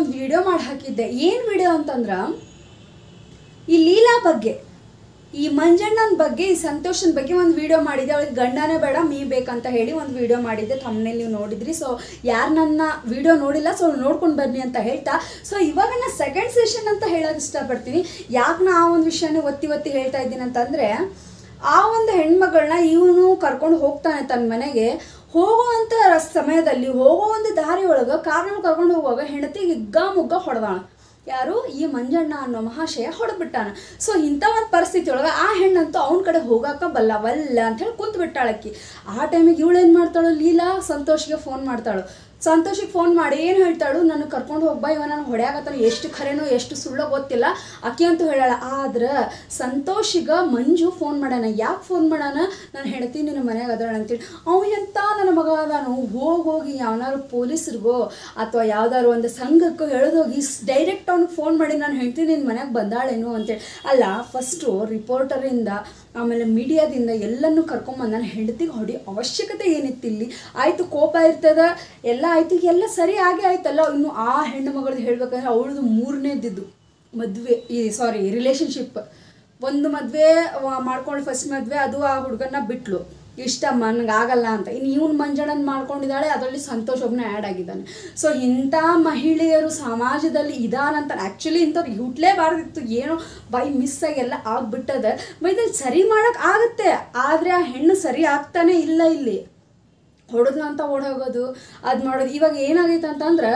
ಒಂದು ವಿಡಿಯೋ ಮಾಡಿ ಹಾಕಿದ್ದೆ. ಏನು ವಿಡಿಯೋ ಅಂತಂದ್ರೆ ಈ ಲೀಲಾ ಬಗ್ಗೆ, ಈ ಮಂಜಣ್ಣನ ಬಗ್ಗೆ, ಈ ಸಂತೋಷನ ಬಗ್ಗೆ ಒಂದು ವಿಡಿಯೋ ಮಾಡಿದ್ದೆ. ಅವಳಿಗೆ ಗಂಡನೇ ಬೇಡ ಮೀ ಬೇಕಂತ ಹೇಳಿ ಒಂದು ವಿಡಿಯೋ ಮಾಡಿದ್ದೆ. ಥಂಬ್ನೇಲ್ ನೀವು ನೋಡಿದ್ರಿ. ಸೊ ಯಾರು ನನ್ನ ವಿಡಿಯೋ ನೋಡಿಲ್ಲ ಸೊ ನೋಡ್ಕೊಂಡು ಬನ್ನಿ ಅಂತ ಹೇಳ್ತಾ, ಸೊ ಇವಾಗ ನಾನು ಸೆಕೆಂಡ್ ಸೆಷನ್ ಅಂತ ಹೇಳೋಕೆ ಇಷ್ಟಪಡ್ತೀನಿ. ಯಾಕೆ ನಾ ಆ ಒಂದು ವಿಷಯನೇ ಒತ್ತಿ ಹೇಳ್ತಾ ಇದ್ದೀನಿ ಅಂತಂದರೆ, ಆ ಒಂದು ಹೆಣ್ಮಗಳನ್ನ ಇವನು ಕರ್ಕೊಂಡು ಹೋಗ್ತಾನೆ ತನ್ನ ಮನೆಗೆ. ಹೋಗುವಂಥ ಸಮಯದಲ್ಲಿ ಹೋಗೋ ಒಂದು ದಾರಿ ಒಳಗೆ ಕಾರ್ನಲ್ಲಿ ಕರ್ಕೊಂಡು ಹೋಗುವಾಗ ಹೆಂಡತಿಗೆ ಮುಗ್ಗ ಹೊಡೆದಾಳ. ಯಾರು? ಈ ಮಂಜಣ್ಣ ಅನ್ನೋ ಮಹಾಶಯ ಹೊಡೆದ್ಬಿಟ್ಟಾನ. ಸೊ ಇಂಥ ಒಂದು ಪರಿಸ್ಥಿತಿ ಒಳಗೆ ಆ ಹೆಣ್ಣಂತೂ ಅವನ ಕಡೆ ಹೋಗಾಕ ಬಲ್ಲ ಅಂಥೇಳಿ ಕುಂತು ಬಿಟ್ಟಾಳಕ್ಕಿ. ಆ ಟೈಮಿಗೆ ಇವಳೇನು ಮಾಡ್ತಾಳು, ಲೀಲಾ ಸಂತೋಷ್ಗೆ ಫೋನ್ ಮಾಡ್ತಾಳು. ಸಂತೋಷಿಗೆ ಫೋನ್ ಮಾಡಿ ಏನು ಹೇಳ್ತಾಳು, ನಾನು ಕರ್ಕೊಂಡು ಹೋಗ್ಬಾ, ಇವ ನಾನು ಹೊಡ್ಯಾಕತ್ತಾನ, ಎಷ್ಟು ಖರೇನೋ ಎಷ್ಟು ಸುಳ್ಳೋ ಗೊತ್ತಿಲ್ಲ ಅಕ್ಕಿ ಅಂತೂ ಹೇಳಾಳ. ಆದ್ರೆ ಸಂತೋಷಿಗೆ ಮಂಜು ಫೋನ್ ಮಾಡ್ಯಾನ. ಯಾಕೆ ಫೋನ್ ಮಾಡ್ಯಾನ, ನಾನು ಹೇಳ್ತೀನಿ ನಿನ್ನ ಮನ್ಯಾಗ ಅದಾಳ ಅಂತೇಳಿ. ಅವ ಎಂತ ನನ್ನ ಮಗ ಅದಾನು, ಹೋಗಿ ಯಾವನಾರು ಪೊಲೀಸರಿಗೋ ಅಥವಾ ಯಾವ್ದಾದ್ರು ಒಂದು ಸಂಘಕ್ಕೋ ಹೇಳೋದೋಗಿ ಡೈರೆಕ್ಟ್ ಅವ್ನಿಗೆ ಫೋನ್ ಮಾಡಿ ನಾನು ಹೇಳ್ತೀನಿ ನಿನ್ನ ಮನ್ಯಾಗ ಬಂದಾಳೇನು ಅಂತೇಳಿ. ಅಲ್ಲ, ಫಸ್ಟು ರಿಪೋರ್ಟರಿಂದ ಆಮೇಲೆ ಮೀಡಿಯಾದಿಂದ ಎಲ್ಲನೂ ಕರ್ಕೊಂಬಂದು ನನ್ನ ಹೆಂಡತಿಗೆ ಹೊಡಿ ಅವಶ್ಯಕತೆ ಏನಿತ್ತು ಇಲ್ಲಿ? ಆಯಿತು, ಕೋಪ ಇರ್ತದ, ಎಲ್ಲ ಆಯಿತು, ಎಲ್ಲ ಸರಿ ಆಗೇ ಆಯ್ತಲ್ಲ. ಇನ್ನು ಆ ಹೆಣ್ಣು ಮಗಳದ್ದು ಹೇಳ್ಬೇಕಂದ್ರೆ ಅವಳದು ಮೂರನೇದಿದ್ದು ಮದುವೆ, ರಿಲೇಷನ್ಶಿಪ್. ಒಂದು ಮದುವೆ ಮಾಡ್ಕೊಂಡು ಫಸ್ಟ್ ಮದುವೆ, ಅದು ಆ ಹುಡುಗನ್ನ ಬಿಟ್ಲು, ಇಷ್ಟ ನನಗಾಗಲ್ಲ ಅಂತ. ಇನ್ನು ಇವನು ಮಂಜಣ್ಣನ ಮಾಡ್ಕೊಂಡಿದ್ದಾಳೆ, ಅದರಲ್ಲಿ ಸಂತೋಷ್ ಒಬ್ಬನೇ ಆ್ಯಡ್ ಆಗಿದ್ದಾನೆ. ಸೊ ಇಂಥ ಮಹಿಳೆಯರು ಸಮಾಜದಲ್ಲಿ ಇದಾನಂತ ಆ್ಯಕ್ಚುಲಿ ಇಂಥವ್ರು ಹುಟ್ಲೇಬಾರ್ದಿತ್ತು, ಏನೋ ಬೈ ಮಿಸ್ಸಾಗಿ ಎಲ್ಲ ಆಗ್ಬಿಟ್ಟದ. ಇದನ್ನು ಸರಿ ಮಾಡೋಕೆ ಆಗುತ್ತೆ, ಆದರೆ ಆ ಹೆಣ್ಣು ಸರಿ ಆಗ್ತಾನೆ ಇಲ್ಲ. ಇಲ್ಲಿ ಹೊಡೆದ್ನ ಅಂತ ಓಡೋಗೋದು ಅದು ಮಾಡೋದು. ಇವಾಗ ಏನಾಗೈತೆ ಅಂತಂದ್ರೆ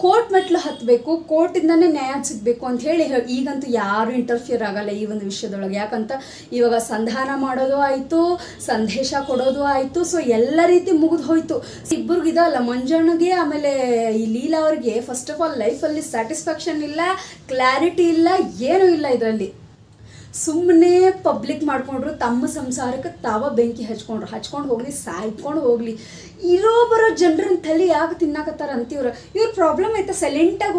ಕೋರ್ಟ್ ಮೆಟ್ಲು ಹತ್ತಬೇಕು, ಕೋರ್ಟಿಂದನೇ ನ್ಯಾಯ ಸಿಗಬೇಕು ಅಂತ ಹೇಳಿ ಈಗಂತೂ ಯಾರು ಇಂಟರ್ಫಿಯರ್ ಆಗಲ್ಲ ಈ ಒಂದು ವಿಷಯದೊಳಗೆ. ಯಾಕಂತ ಇವಾಗ ಸಂಧಾನ ಮಾಡೋದು ಆಯಿತು, ಸಂದೇಶ ಕೊಡೋದು ಆಯಿತು. ಸೊ ಎಲ್ಲ ರೀತಿ ಮುಗಿದು ಹೋಯ್ತು. ಇಬ್ಬರಿಗಿದಲ್ಲ, ಮಂಜಣ್ಣಗೆ ಆಮೇಲೆ ಈ ಲೀಲಾ ಅವ್ರಿಗೆ ಫಸ್ಟ್ ಆಫ್ ಆಲ್ ಲೈಫಲ್ಲಿ ಸ್ಯಾಟಿಸ್ಫ್ಯಾಕ್ಷನ್ ಇಲ್ಲ, ಕ್ಲಾರಿಟಿ ಇಲ್ಲ, ಏನೂ ಇಲ್ಲ. ಇದರಲ್ಲಿ ಸುಮ್ಮನೆ ಪಬ್ಲಿಕ್ ಮಾಡ್ಕೊಂಡ್ರು, ತಮ್ಮ ಸಂಸಾರಕ್ಕೆ ತಾವ ಬೆಂಕಿ ಹಚ್ಕೊಂಡು ಹೋಗಲಿ, ಸಾಯ್ಕೊಂಡು ಹೋಗಲಿ. ಬರೋ ಜನರನ್ನ ತಲೆ ಯಾಕೆ ತಿನ್ನಾಕತ್ತಾರ ಅಂತೀವ್ರು. ಇವ್ರ ಪ್ರಾಬ್ಲಮ್ ಐತೆ, ಸೈಲೆಂಟಾಗಿ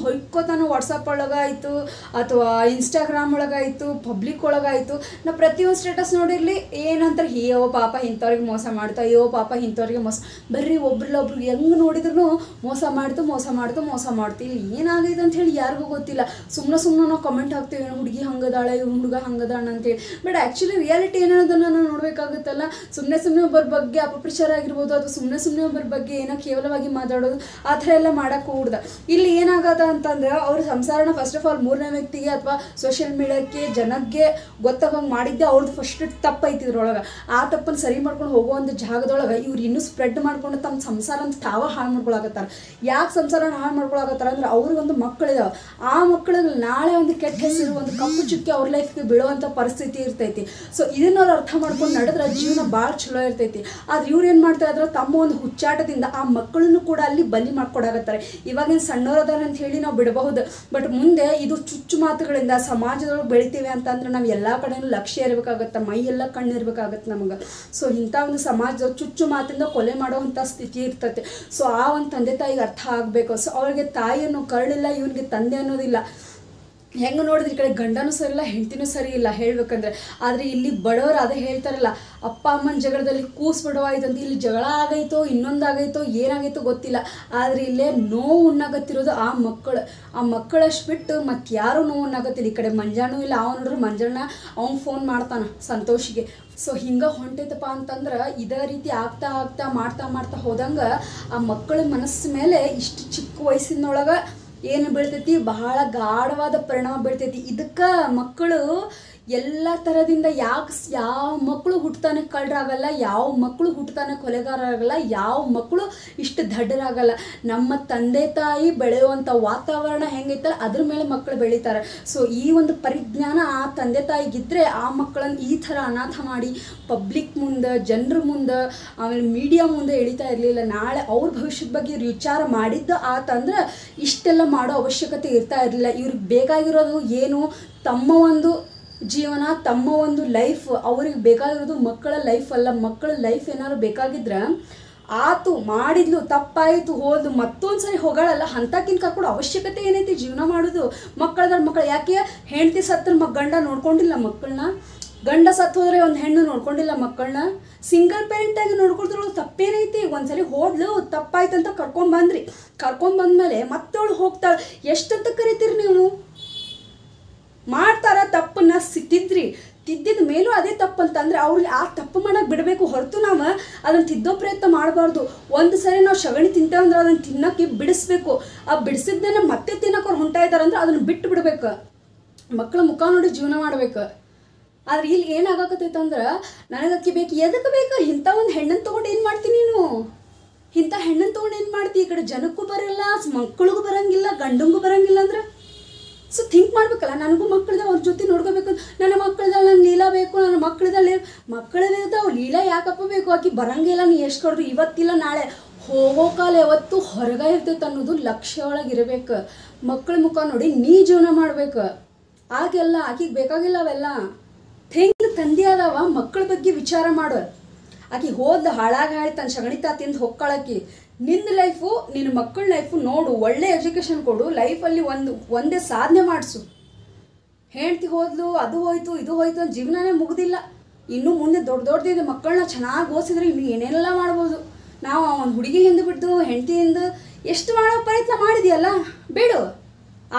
ಹೊಯ್ಕೋತಾನು. ವಾಟ್ಸಪ್ ಒಳಗಾಯಿತು ಅಥವಾ ಇನ್ಸ್ಟಾಗ್ರಾಮ್ ಒಳಗಾಯಿತು, ಪಬ್ಲಿಕ್ ಒಳಗಾಯಿತು. ನಾ ಪ್ರತಿಯೊಂದು ಸ್ಟೇಟಸ್ ನೋಡಿರಲಿ ಏನಂತಾರೆ, ಅಯ್ಯೋ ಪಾಪ ಇಂಥವ್ರಿಗೆ ಮೋಸ ಮಾಡ್ತಾ, ಅಯ್ಯೋ ಪಾಪ ಇಂಥವ್ರಿಗೆ ಮೋಸ. ಬರ್ರಿ ಒಬ್ರಲ್ಲೊಬ್ರು ಹೆಂಗೆ ನೋಡಿದ್ರು ಮೋಸ ಮಾಡ್ತು. ಇಲ್ಲಿ ಏನಾಗೈತೆ ಅಂತ ಹೇಳಿ ಯಾರಿಗೂ ಗೊತ್ತಿಲ್ಲ. ಸುಮ್ಮನೆ ನಾವು ಕಮೆಂಟ್ ಹಾಕ್ತೀವಿ, ಹುಡುಗಿ ಹಂಗದಾಳೆ, ಹುಡುಗ ಹಂಗದಾಣ ಅಂತೇಳಿ. ಬಟ್ ಆ್ಯಕ್ಚುಲಿ ರಿಯಾಲಿಟಿ ಏನೇನೋದನ್ನು ನಾವು ನೋಡಬೇಕಾಗುತ್ತಲ್ಲ. ಸುಮ್ಮನೆ ಒಬ್ಬರ ಬಗ್ಗೆ ಅಪಪ್ರಚಾರ ಆಗಿರ್ಬೋದು, ಅಥವಾ ಸುಮ್ಮನೆ ಒಬ್ಬರ ಬಗ್ಗೆ ಏನೋ ಕೇವಲವಾಗಿ ಮಾತಾಡೋದು, ಆ ಥರ ಎಲ್ಲ ಮಾಡೋಕ್ಕೆ ಹೋಗ್ದ. ಇಲ್ಲಿ ಏನಾಗದ ಅಂತಂದ್ರೆ, ಅವ್ರ ಸಂಸಾರನ ಫಸ್ಟ್ ಆಫ್ ಆಲ್ ಮೂರನೇ ವ್ಯಕ್ತಿಗೆ ಅಥವಾ ಸೋಷಿಯಲ್ ಮೀಡಿಯಾಕ್ಕೆ ಜನಕ್ಕೆ ಗೊತ್ತಾಗಂಗೆ ಮಾಡಿದ್ದೆ ಅವ್ರದ್ದು ಫಸ್ಟ್ ತಪ್ಪೈತಿ. ಇದ್ರೊಳಗೆ ಆ ತಪ್ಪನ್ನು ಸರಿ ಮಾಡ್ಕೊಂಡು ಹೋಗುವಂಥ ಜಾಗದೊಳಗೆ ಇವ್ರು ಇನ್ನೂ ಸ್ಪ್ರೆಡ್ ಮಾಡ್ಕೊಂಡು ತಮ್ಮ ಸಂಸಾರ ಅಂತ ತಾವ ಹಾಳು ಮಾಡ್ಕೊಳಕತ್ತಾರ. ಯಾಕೆ ಸಂಸಾರನ ಹಾಳು ಮಾಡ್ಕೊಳಕತ್ತಾರ ಅಂದ್ರೆ, ಅವ್ರಿಗೊಂದು ಮಕ್ಕಳಿದಾವೆ. ಆ ಮಕ್ಕಳಿಗೆ ನಾಳೆ ಒಂದು ಕೆಟ್ಟ ಹೆಸರು, ಒಂದು ಕಪ್ಪು ಚುಕ್ಕಿ ಅವ್ರ ಲೈಫ್ಗೆ ಬೀಳುವಂಥ ಪರಿಸ್ಥಿತಿ ಇರ್ತೈತಿ. ಸೊ ಇದನ್ನ ಅವ್ರು ಅರ್ಥ ಮಾಡ್ಕೊಂಡು ನಡೆದ್ರೆ ಜೀವನ ಭಾಳ ಚಲೋ ಇರ್ತೈತಿ. ಆದ್ರೆ ಇವ್ರು ಏನು ಮಾಡ್ತಾ ಇದ್ರೆ, ತಮ್ಮ ಒಂದು ಹುಚ್ಚಾಟದಿಂದ ಆ ಮಕ್ಕಳನ್ನು ಕೂಡ ಅಲ್ಲಿ ಬಲಿ ಮಾಡ್ಕೊಡಾಕತ್ತಾರೆ. ಇವಾಗಿನ ಸಣ್ಣವರದಾರ ಅಂತ ಹೇಳಿ ನಾವು ಬಿಡಬಹುದು, ಬಟ್ ಮುಂದೆ ಇದು ಚುಚ್ಚು ಮಾತುಗಳಿಂದ ಸಮಾಜದೊಳಗೆ ಬೆಳಿತೀವಿ ಅಂತಂದ್ರೆ ನಾವು ಎಲ್ಲ ಕಡೆಯೂ ಲಕ್ಷ್ಯ ಇರಬೇಕಾಗತ್ತೆ, ಮೈ ಎಲ್ಲ ಕಣ್ಣು ಇರಬೇಕಾಗತ್ತೆ ನಮಗೆ. ಸೊ ಇಂಥ ಒಂದು ಸಮಾಜದ ಚುಚ್ಚು ಮಾತಿಂದ ಕೊಲೆ ಮಾಡುವಂಥ ಸ್ಥಿತಿ ಇರ್ತೈತೆ. ಸೊ ಆ ಒಂದು ತಂದೆ ತಾಯಿಗೆ ಅರ್ಥ ಆಗಬೇಕು. ಸೊ ಅವ್ರಿಗೆ ತಾಯಿ ಅನ್ನೋ ಕರಳಿಲ್ಲ, ಇವನಿಗೆ ತಂದೆ ಅನ್ನೋದಿಲ್ಲ. ಹೆಂಗೆ ನೋಡಿದ್ರೆ ಈ ಕಡೆ ಗಂಡನೂ ಸರಿ ಇಲ್ಲ, ಹೆಂಡತಿನೂ ಸರಿ ಇಲ್ಲ ಹೇಳ್ಬೇಕಂದ್ರೆ. ಆದರೆ ಇಲ್ಲಿ ಬಡವರು ಅದೇ ಹೇಳ್ತಾರಲ್ಲ, ಅಪ್ಪ ಅಮ್ಮನ ಜಗಳದಲ್ಲಿ ಕೂಸ್ಬಿಡವಾಯ್ತು ಅಂತ. ಇಲ್ಲಿ ಜಗಳ ಆಗೈತೋ ಇನ್ನೊಂದಾಗೈತೋ ಏನಾಗೈತೋ ಗೊತ್ತಿಲ್ಲ, ಆದರೆ ಇಲ್ಲೇ ನೋವು ಉಣ್ಣಾಗತ್ತಿರೋದು ಆ ಮಕ್ಕಳಷ್ಟು ಬಿಟ್ಟು ಮತ್ತು ಯಾರೂ ನೋವು ಉಣ್ಣಾಗತ್ತಿಲ್ಲ. ಈ ಕಡೆ ಮಂಜಾನೂ ಇಲ್ಲ. ಅವ್ನು ನೋಡ್ರೆ ಮಂಜಣ್ಣ ಅವ್ನು ಫೋನ್ ಮಾಡ್ತಾನೆ ಸಂತೋಷಿಗೆ. ಸೊ ಹಿಂಗೆ ಹೊಂಟೈತಪ್ಪ ಅಂತಂದ್ರೆ ಇದೇ ರೀತಿ ಆಗ್ತಾ ಮಾಡ್ತಾ ಹೋದಂಗೆ ಆ ಮಕ್ಕಳ ಮನಸ್ಸು ಮೇಲೆ ಇಷ್ಟು ಚಿಕ್ಕ ವಯಸ್ಸಿನೊಳಗೆ ಏನು ಬೀಳ್ತೈತಿ, ಬಹಳ ಗಾಢವಾದ ಪರಿಣಾಮ ಬೀಳ್ತೈತಿ. ಇದಕ್ಕೆ ಮಕ್ಕಳು ಎಲ್ಲ ಥರದಿಂದ ಯಾವ ಮಕ್ಕಳು ಹುಟ್ಟುತ್ತಾನೆ ಕಳ್ಳರಾಗಲ್ಲ, ಯಾವ ಮಕ್ಕಳು ಹುಟ್ಟುತ್ತಾನೆ ಕೊಲೆಗಾರ ಆಗಲ್ಲ, ಯಾವ ಮಕ್ಕಳು ಇಷ್ಟು ದಡ್ಡರಾಗಲ್ಲ. ನಮ್ಮ ತಂದೆ ತಾಯಿ ಬೆಳೆಯುವಂಥ ವಾತಾವರಣ ಹೆಂಗೈತಲ್ಲ ಅದ್ರ ಮೇಲೆ ಮಕ್ಕಳು ಬೆಳೀತಾರೆ. ಸೊ ಈ ಒಂದು ಪರಿಜ್ಞಾನ ಆ ತಂದೆ ತಾಯಿಗಿದ್ದರೆ ಆ ಮಕ್ಕಳನ್ನು ಈ ಥರ ಅನಾಥ ಮಾಡಿ ಪಬ್ಲಿಕ್ ಮುಂದೆ, ಜನರ ಮುಂದೆ, ಆಮೇಲೆ ಮೀಡಿಯಾ ಮುಂದೆ ಎಳಿತಾ ಇರಲಿಲ್ಲ. ನಾಳೆ ಅವ್ರ ಭವಿಷ್ಯದ ಬಗ್ಗೆ ಇವ್ರು ವಿಚಾರ ಮಾಡಿದ್ದು ಆತಂದ್ರೆ ಇಷ್ಟೆಲ್ಲ ಮಾಡೋ ಅವಶ್ಯಕತೆ ಇರ್ತಾ ಇರಲಿಲ್ಲ. ಇವ್ರಿಗೆ ಬೇಕಾಗಿರೋದು ಏನು, ತಮ್ಮ ಒಂದು ಜೀವನ, ತಮ್ಮ ಒಂದು ಲೈಫ್. ಅವ್ರಿಗೆ ಬೇಕಾಗಿರೋದು ಮಕ್ಕಳ ಲೈಫ್ ಅಲ್ಲ. ಮಕ್ಕಳ ಲೈಫ್ ಏನಾದ್ರು ಬೇಕಾಗಿದ್ರೆ ಆತು, ಮಾಡಿದ್ಲು, ತಪ್ಪಾಯಿತು, ಹೋದು, ಮತ್ತೊಂದು ಸರಿ ಹೋಗಳಲ್ಲ ಅಂಥಕ್ಕಿಂತ ಕರ್ಕೊಂಡು ಅವಶ್ಯಕತೆ ಏನೈತಿ ಜೀವನ ಮಾಡೋದು. ಮಕ್ಕಳು ಯಾಕೆ ಹೆಂಡತಿ ಸತ್ರ ಗಂಡ ನೋಡ್ಕೊಂಡಿಲ್ಲ ಮಕ್ಕಳನ್ನ. ಗಂಡ ಸತ್ತು ಹೋದರೆ ಒಂದು ಹೆಣ್ಣು ನೋಡ್ಕೊಂಡಿಲ್ಲ ಮಕ್ಕಳನ್ನ, ಸಿಂಗಲ್ ಪೇರೆಂಟಾಗಿ ನೋಡ್ಕೊಳ್ತಿರೋ ತಪ್ಪೇನೈತಿ? ಒಂದ್ಸಲಿ ಹೋದ್ಲು ತಪ್ಪಾಯ್ತಂತ ಕರ್ಕೊಂಡ್ಬಂದ್ಮೇಲೆ ಮತ್ತವಳು ಹೋಗ್ತಾಳೆ, ಎಷ್ಟಂತ ಕರಿತೀರಿ ನೀವು? ಮಾಡ್ತಾರ ತಪ್ಪನ್ನ ತಿದ್ದಿದ ಮೇಲೂ ಅದೇ ತಪ್ಪಂತಂದರೆ ಅವ್ರಿಗೆ ಆ ತಪ್ಪು ಮಾಡೋಕೆ ಬಿಡಬೇಕು ಹೊರತು ನಾವು ಅದನ್ನು ತಿದ್ದೋ ಪ್ರಯತ್ನ ಮಾಡಬಾರ್ದು. ಒಂದು ಸರಿ ನಾವು ಸಗಣಿ ತಿಂತೇವಂದ್ರೆ ಅದನ್ನು ತಿನ್ನೋಕ್ಕೆ ಬಿಡಿಸ್ಬೇಕು. ಆ ಬಿಡಿಸಿದ್ದನ್ನು ಮತ್ತೆ ತಿನ್ನೋಕೆ ಅವ್ರು ಹೊಂಟ ಇದ್ದಾರೆ ಅಂದರೆ ಅದನ್ನು ಬಿಟ್ಟು ಬಿಡ್ಬೇಕು. ಮಕ್ಕಳ ಮುಖ ನೋಡಿ ಜೀವನ ಮಾಡ್ಬೇಕು. ಆದ್ರೆ ಇಲ್ಲಿ ಏನಾಗಕತ್ತೈತಂದ್ರೆ ನನಗಕ್ಕಿ ಬೇಕು, ಎದಕ್ಕೆ ಬೇಕು? ಇಂಥ ಒಂದು ಹೆಣ್ಣನ್ನು ತೊಗೊಂಡು ಏನು ಮಾಡ್ತೀನಿ ನೀನು? ಇಂಥ ಹೆಣ್ಣನ್ನು ತೊಗೊಂಡು ಏನು ಮಾಡ್ತೀವಿ? ಈ ಕಡೆ ಜನಕ್ಕೂ ಬರೋಲ್ಲ, ಮಕ್ಕಳಿಗೂ ಬರೋಂಗಿಲ್ಲ, ಗಂಡಂಗೂ ಬರೋಂಗಿಲ್ಲ ಅಂದ್ರೆ ಸೊ ಥಿಂಕ್ ಮಾಡ್ಬೇಕಲ್ಲ. ನನಗೂ ಮಕ್ಕಳಿದೆ, ಅವ್ರ ಜೊತೆ ನೋಡ್ಕೋಬೇಕು. ನನ್ನ ಮಕ್ಕಳದಲ್ಲಿ ನನ್ನ ಲೀಲಾ ಬೇಕು, ನನ್ನ ಮಕ್ಕಳದ ಅವ್ರು ಲೀಲಾ ಯಾಕಪ್ಪ ಬೇಕು? ಆಕಿ ಬರಂಗಿಲ್ಲ, ನೀ ಎಷ್ಟು ಕೊಡ್ರಿ, ಇವತ್ತಿಲ್ಲ ನಾಳೆ ಹೋಗೋ ಕಾಲ ಯಾವತ್ತು ಹೊರಗೆ ಇರ್ತೈತೆ ಅನ್ನೋದು ಲಕ್ಷ್ಯ ಒಳಗಿರ್ಬೇಕು. ಮಕ್ಕಳ ಮುಖ ನೋಡಿ ನೀ ಜೀವನ ಮಾಡ್ಬೇಕು. ಆಗೆಲ್ಲ ಆಕಿಗೆ ಬೇಕಾಗಿಲ್ಲ ಅವೆಲ್ಲ. ಥಿಂಕ್ ತಂದೆ ಅದಾವ, ಮಕ್ಕಳ ಬಗ್ಗೆ ವಿಚಾರ ಮಾಡು. ಆಕಿ ಹಾಳಾಗಿ ತನ್ನ ಸಗಣಿತ ತಿಂದು ಹೊಕ್ಕಾಳಕಿ. ನಿನ್ನ ಲೈಫು, ನಿನ್ನ ಮಕ್ಕಳ ಲೈಫು ನೋಡು, ಒಳ್ಳೆ ಎಜುಕೇಷನ್ ಕೊಡು, ಲೈಫಲ್ಲಿ ಒಂದೇ ಸಾಧನೆ ಮಾಡಿಸು. ಹೆಂಡ್ತಿ ಹೋದ್ಲು, ಅದು ಹೋಯ್ತು ಇದು ಹೋಯ್ತು ಅಂತ ಜೀವನನೇ ಮುಗ್ದಿಲ್ಲ. ಇನ್ನೂ ಮುಂದೆ ದೊಡ್ಡದಿದೆ. ಮಕ್ಕಳನ್ನ ಚೆನ್ನಾಗಿ ಓದಿಸಿದ್ರೆ ಇನ್ನು ಏನೇನೆಲ್ಲ ಮಾಡ್ಬೋದು. ನಾವು ಒಂದು ಹುಡುಗಿ ಹಿಂದೆ ಬಿಟ್ಟು ಹೆಂಡತಿಯಿಂದ ಎಷ್ಟು ಮಾಡೋ ಪ್ರಯತ್ನ ಮಾಡಿದೆಯಲ್ಲ, ಬೇಡು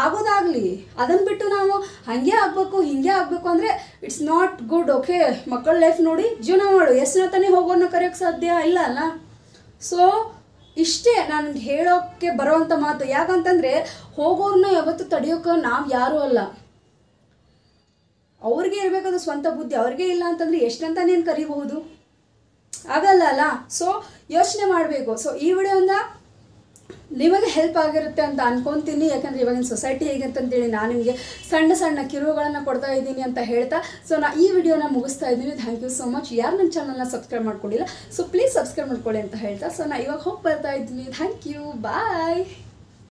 ಆಗೋದಾಗಲಿ. ಅದನ್ನು ಬಿಟ್ಟು ನಾವು ಹಾಗೆ ಆಗಬೇಕು ಹಿಂಗೆ ಆಗಬೇಕು ಅಂದರೆ ಇಟ್ಸ್ ನಾಟ್ ಗುಡ್. ಓಕೆ, ಮಕ್ಕಳ ಲೈಫ್ ನೋಡಿ ಜೀವನ ಮಾಡು. ಎಷ್ಟು ತಾನೇ ಹೋಗೋನ್ನ ಕರೆಯೋಕ್ಕೆ ಸಾಧ್ಯ ಇಲ್ಲ ಅಲ್ಲ. ಸೊ ಇಷ್ಟೇ ನಾನು ಹೇಳೋಕ್ಕೆ ಬರೋವಂಥ ಮಾತು. ಯಾಕಂತಂದರೆ ಹೋಗೋರನ್ನ ಯಾವತ್ತೂ ತಡೆಯೋಕೆ ನಾವು ಯಾರೂ ಅಲ್ಲ. ಅವ್ರಿಗೆ ಇರಬೇಕದು ಸ್ವಂತ ಬುದ್ಧಿ. ಅವ್ರಿಗೆ ಇಲ್ಲ ಅಂತಂದರೆ ಎಷ್ಟಂತ ನೀನು ಕರಿಬಹುದು? ಆಗಲ್ಲ ಅಲ್ಲ. ಸೊ ಯೋಚನೆ ಮಾಡಬೇಕು. ಸೊ ಈ ವಿಡಿಯೋಯಿಂದ ನಿಮಗೆ ಹೆಲ್ಪ್ ಆಗಿರುತ್ತೆ ಅಂತ ಅನ್ಕೊತೀನಿ. ಯಾಕಂದರೆ ಇವಾಗಿನ ಸೊಸೈಟಿ ಹೇಗೆ ಅಂತಂತೇಳಿ ನಾನು ನಿಮಗೆ ಸಣ್ಣ ಸಣ್ಣ ಕಿರುಗಳನ್ನು ಕೊಡ್ತಾ ಇದ್ದೀನಿ ಅಂತ ಹೇಳ್ತಾ ಸೊ ನಾನು ಈ ವಿಡಿಯೋನ ಮುಗಿಸ್ತಾ ಇದ್ದೀನಿ. Thank you so much. ಯಾರು ನನ್ನ ಚಾನಲ್ನ ಸಬ್ಸ್ಕ್ರೈಬ್ ಮಾಡ್ಕೊಂಡಿಲ್ಲ ಸೊ ಪ್ಲೀಸ್ ಸಬ್ಸ್ಕ್ರೈಬ್ ಮಾಡ್ಕೊಳ್ಳಿ ಅಂತ ಹೇಳ್ತಾ ಸೊ ನಾನು ಇವಾಗ ಹೋಗಿ ಬರ್ತಾ ಇದ್ದೀನಿ. Thank you, bye.